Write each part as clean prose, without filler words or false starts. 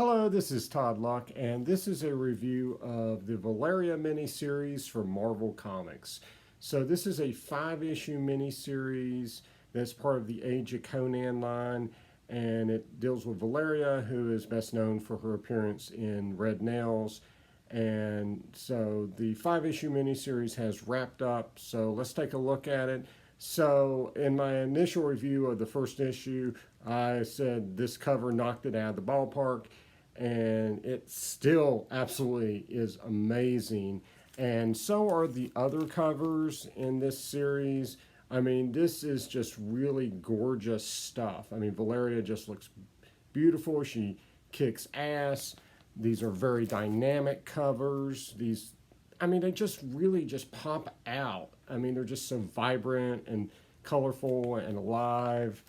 Hello, this is Todd Luck, and this is a review of the Valeria miniseries from Marvel Comics. So this is a 5-issue miniseries that's part of the Age of Conan line, and it deals with Valeria, who is best known for her appearance in Red Nails. And so the 5-issue miniseries has wrapped up, so let's take a look at it. So in my initial review of the first issue, I said this cover knocked it out of the ballpark, and it still absolutely is amazing. And so are the other covers in this series. I mean, this is just really gorgeous stuff. I mean, Valeria just looks beautiful. She kicks ass. These are very dynamic covers. I mean, they just really just pop out. I mean, they're just so vibrant and colorful and alive.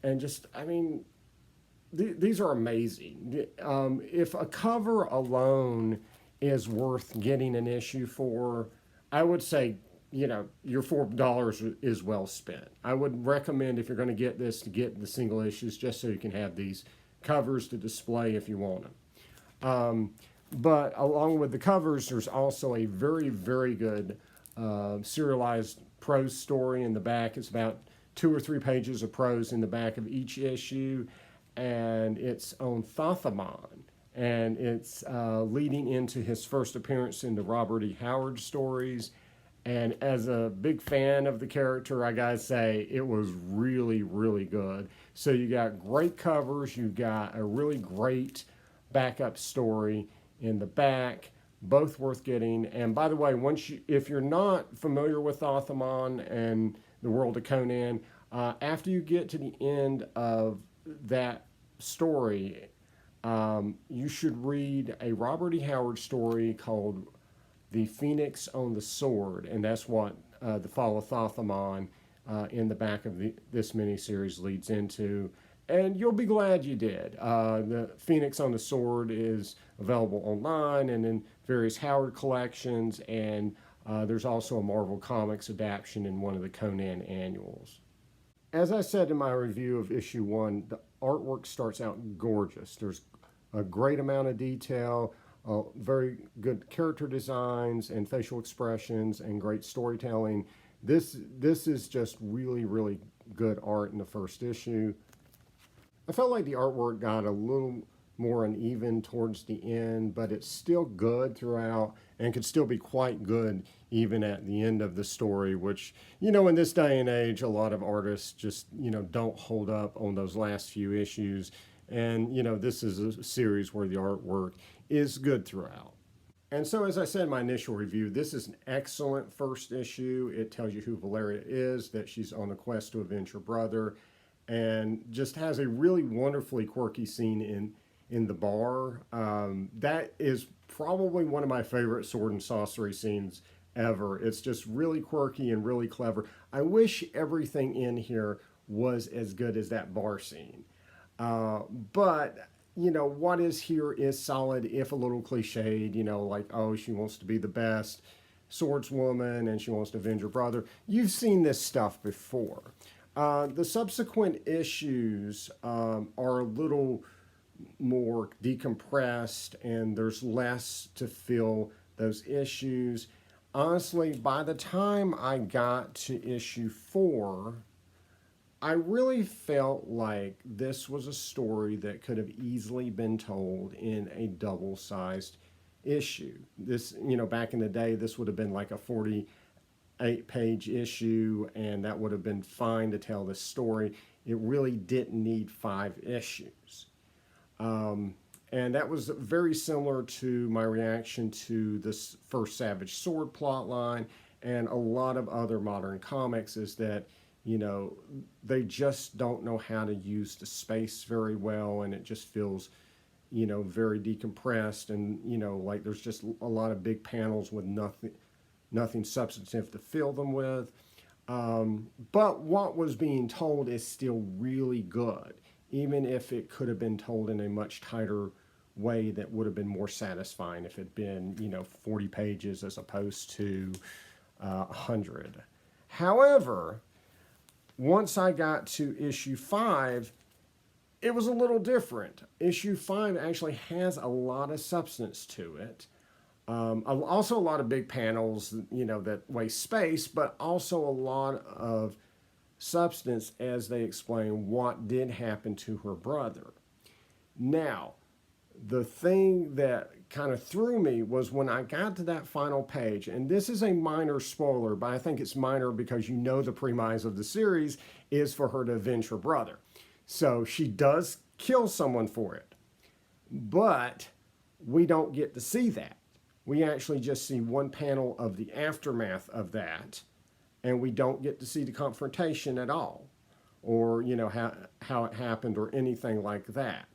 And just, I mean, these are amazing. If a cover alone is worth getting an issue for, I would say, your $4 is well spent. I would recommend, if you're going to get this, to get the single issues just so you can have these covers to display if you want them. But along with the covers, there's also a very, very good serialized prose story in the back. It's about 2 or 3 pages of prose in the back of each issue, and it's on Thothamon, and it's leading into his first appearance in the Robert E. Howard stories. And as a big fan of the character, I gotta say, it was really, really good. So you got great covers, you got a really great backup story in the back, both worth getting. And by the way, if you're not familiar with Thothamon and the world of Conan, after you get to the end of that story, you should read a Robert E. Howard story called The Phoenix on the Sword, and that's what the Fall of Thothamon in the back of this miniseries leads into. And you'll be glad you did. The Phoenix on the Sword is available online and in various Howard collections, and there's also a Marvel Comics adaptation in one of the Conan annuals. As I said in my review of issue 1, the artwork starts out gorgeous. There's a great amount of detail, very good character designs and facial expressions, and great storytelling. This is just really, really good art in the first issue. I felt like the artwork got a little more uneven towards the end, but it's still good throughout and could still be quite good even at the end of the story, which, in this day and age, a lot of artists just, don't hold up on those last few issues. And, this is a series where the artwork is good throughout. And so, as I said in my initial review, this is an excellent first issue. It tells you who Valeria is, that she's on a quest to avenge her brother, and just has a really wonderfully quirky scene in the bar. That is probably one of my favorite sword and sorcery scenes ever. It's just really quirky and really clever. I wish everything in here was as good as that bar scene. But, what is here is solid, if a little cliched, like, oh, she wants to be the best swordswoman and she wants to avenge her brother. You've seen this stuff before. The subsequent issues are a little more decompressed, and there's less to fill those issues. Honestly, by the time I got to issue 4, I really felt like this was a story that could have easily been told in a double-sized issue. This, back in the day, this would have been like a 48-page issue, and that would have been fine to tell this story. It really didn't need 5 issues. And that was very similar to my reaction to this first Savage Sword plotline and a lot of other modern comics, is that, they just don't know how to use the space very well, and it just feels, very decompressed, and, like there's just a lot of big panels with nothing substantive to fill them with. But what was being told is still really good, even if it could have been told in a much tighter way that would have been more satisfying if it had been, 40 pages as opposed to 100. However, once I got to issue 5, it was a little different. Issue 5 actually has a lot of substance to it. Also a lot of big panels, that waste space, but also a lot of substance as they explain what did happen to her brother. Now, the thing that kind of threw me was when I got to that final page, and this is a minor spoiler, but I think it's minor because the premise of the series is for her to avenge her brother. So she does kill someone for it, but we don't get to see that. We actually just see one panel of the aftermath of that, and we don't get to see the confrontation at all, or how it happened or anything like that.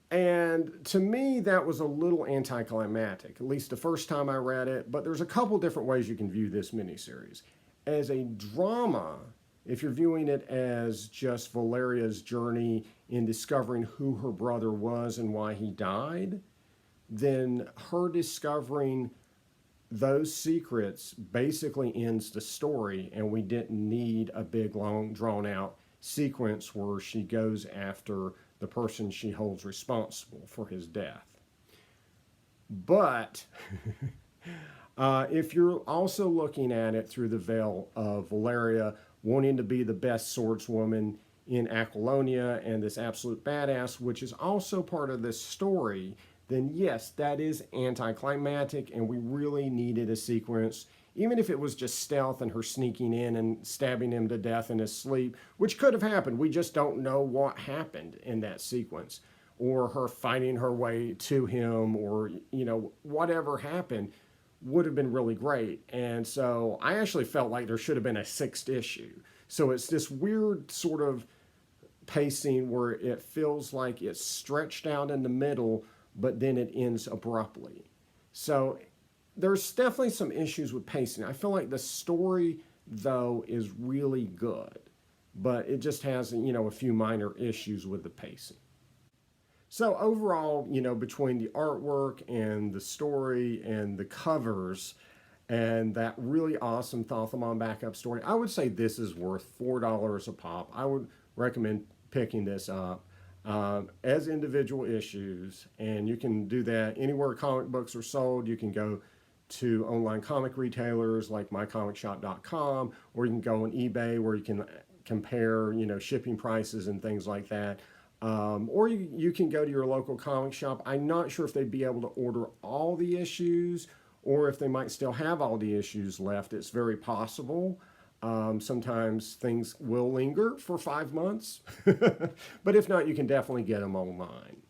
And to me, that was a little anticlimactic, at least the first time I read it. But there's a couple different ways you can view this miniseries. As a drama, if you're viewing it as just Valeria's journey in discovering who her brother was and why he died, then her discovering those secrets basically ends the story, and we didn't need a big, long, drawn-out sequence where she goes after the person she holds responsible for his death. But if you're also looking at it through the veil of Valeria wanting to be the best swordswoman in Aquilonia and this absolute badass, which is also part of this story, then yes, that is anticlimactic, and we really needed a sequence, even if it was just stealth and her sneaking in and stabbing him to death in his sleep, which could have happened. We just don't know what happened in that sequence, or her fighting her way to him, or, whatever happened would have been really great. And so I actually felt like there should have been a 6th issue. So it's this weird sort of pacing where it feels like it's stretched out in the middle, but then it ends abruptly. So there's definitely some issues with pacing. I feel like the story, though, is really good, but it just has, a few minor issues with the pacing. So overall, between the artwork and the story and the covers and that really awesome Thothamon backup story, I would say this is worth $4 a pop. I would recommend picking this up as individual issues, and you can do that anywhere comic books are sold. You can go to online comic retailers like mycomicshop.com, or you can go on eBay where you can compare, shipping prices and things like that. Or you can go to your local comic shop. I'm not sure if they'd be able to order all the issues or if they might still have all the issues left. It's very possible. Sometimes things will linger for 5 months, but if not, you can definitely get them online.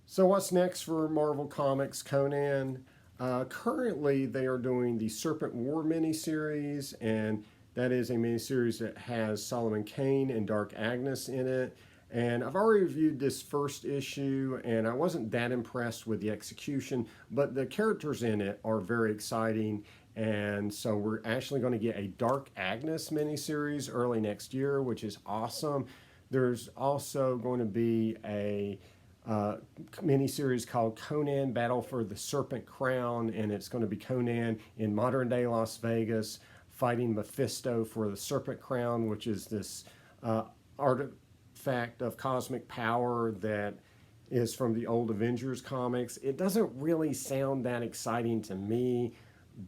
So what's next for Marvel Comics Conan? Currently, they are doing the Serpent War miniseries, and that is a miniseries that has Solomon Kane and Dark Agnes in it. And I've already reviewed this first issue, and I wasn't that impressed with the execution, but the characters in it are very exciting. And so we're actually going to get a Dark Agnes miniseries early next year, which is awesome. There's also going to be a miniseries called Conan Battle for the Serpent Crown, and it's going to be Conan in modern-day Las Vegas fighting Mephisto for the Serpent Crown, which is this artifact of cosmic power that is from the old Avengers comics. It doesn't really sound that exciting to me,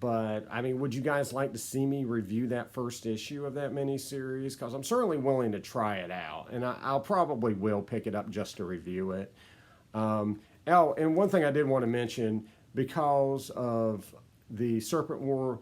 but I mean, would you guys like to see me review that first issue of that miniseries? Because I'm certainly willing to try it out, and I'll probably will pick it up just to review it. And one thing I did want to mention, because of the Serpent War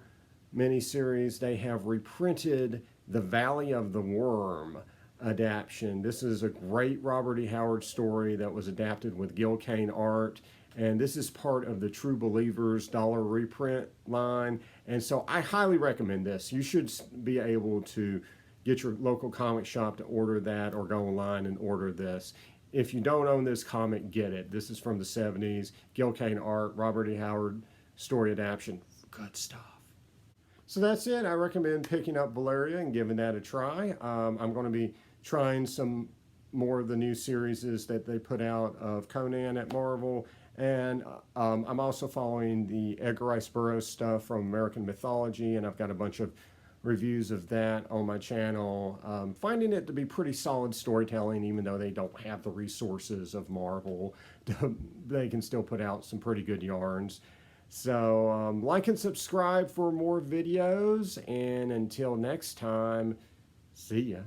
miniseries, they have reprinted the Valley of the Worm adaptation. This is a great Robert E. Howard story that was adapted with Gil Kane art, and this is part of the True Believers dollar reprint line, and so I highly recommend this. You should be able to get your local comic shop to order that, or go online and order this. If you don't own this comic, get it. This is from the 70s, Gil Kane art, Robert E. Howard story adaptation. Good stuff. So that's it. I recommend picking up Valeria and giving that a try. I'm going to be trying some more of the new series that they put out of Conan at Marvel. And I'm also following the Edgar Rice Burroughs stuff from American Mythology, and I've got a bunch of reviews of that on my channel. Finding it to be pretty solid storytelling, even though they don't have the resources of Marvel. They can still put out some pretty good yarns. So like and subscribe for more videos, and until next time, see ya.